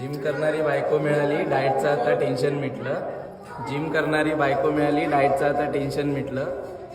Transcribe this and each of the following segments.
Gym करणारी बायको मिळाली, डाएटचं आता टेन्शन मिटलं. जिम करणारी बायको मिळाली, डाएटचं आता टेन्शन मिटलं.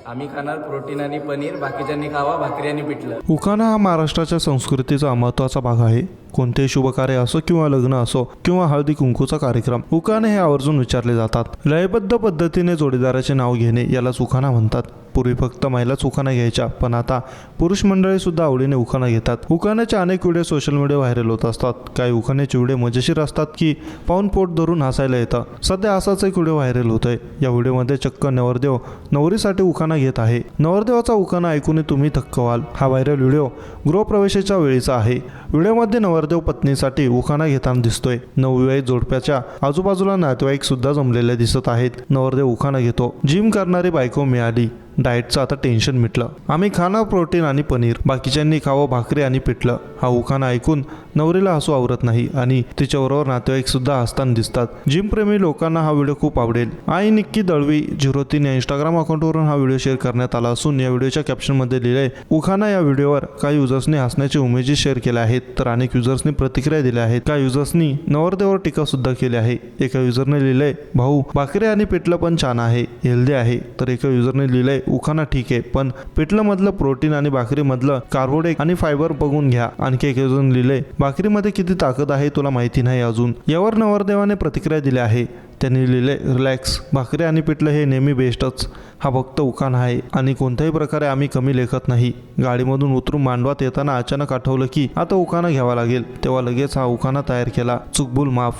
आम्ही खाणार प्रोटीन आणि पनीर, बाकीच्यांनी खावा भाकरी आणि पिठलं. उखाणा हा महाराष्ट्राच्या संस्कृतीचा महत्त्वाचा भाग आहे. कोणतेही शुभकार्य असो किंवा लग्न असो किंवा हळदी कुंकूचा कार्यक्रम, उखाणे हे आवर्जून विचारले जातात. लयबद्ध पद्धतीने जोडीदाराचे नाव घेणे यालाच उखाणा म्हणतात. पूर्वी फक्त महिलाच उखाणा घ्यायच्या, पण आता पुरुष मंडळी सुद्धा आवडीने उखाणा घेतात. उखाण्याचे अनेक व्हिडिओ सोशल मीडिया व्हायरल होत असतात. काही उखाण्याचे व्हिडिओ मजेशीर असतात की पाहून पोट धरून हसायला येतं. सध्या असाच एक व्हिडिओ व्हायरल होतोय. या व्हिडिओमध्ये चक्क नवरदेव नवरीसाठी उखाणा घेत आहे. नवरदेवाचा उखाणा ऐकून तुम्ही थक्क व्हाल. हा व्हायरल व्हिडिओ गृहप्रवेशाच्या वेळीचा आहे. व्हिडिओमध्ये नवरदेव पत्नीसाठी उखाणा घेताना दिसतोय. नवविवाहित जोडप्याच्या आजूबाजूला नातेवाईक सुद्धा जमलेले दिसत आहेत. नवरदेव उखाणा घेतो. जिम करणारी बायको मिळाली, डाएटचं आता टेन्शन मिटलं. आम्ही खाणार प्रोटीन आणि पनीर, बाकीच्यांनी खावं भाकरी आणि पिठलं. हा उखाणा ऐकून नवरीला हसू आवरत नाही आणि तिच्याबरोबर नातेवाईक सुद्धा हसताना दिसतात. जिम प्रेमी लोकांना हा व्हिडिओ खूप आवडेल. आई निक्की दळवी 03 या इंस्टाग्राम अकाउंटवरून हा व्हिडिओ शेअर करण्यात आला असून या व्हिडिओच्या कॅप्शनमध्ये लिहिलंय उखाणा. या व्हिडिओवर काही युजर्सनी हसण्याचे इमेजी शेअर केले आहेत, तर अनेक युजर्सनी प्रतिक्रिया दिल्या आहेत. काही युजर्सनी नवरदेवावर टीका सुद्धा केली आहे. एका युजरने लिहिलंय, भाऊ भाकरी आणि पिठलं पण छान आहे, हेल्दी आहे. तर एका युजरने लिहिलंय, उखाणा ठीक आहे, पण पिठलं मधलं प्रोटीन आणि भाकरी मधलं कार्बोहायड्रेट आणि फायबर बघून घ्या. आणखी एक युजरने लिहिलंय, भाकरीमध्ये किती ताकद आहे तुला माहिती नाही अजून. यावर नवरदेवाने प्रतिक्रिया दिली आहे. त्यांनी लिहिले, रिलॅक्स, भाकरी आणि पिठलं हे नेहमी बेस्टच. हा फक्त उखाणा आहे आणि कोणत्याही प्रकारे आम्ही कमी लेखत नाही. गाडीमधून उतरून मांडवात येताना अचानक आठवलं की आता उखाणा घ्यावा लागेल, तेव्हा लगेच हा उखाणा तयार केला. चुकभूल माफ.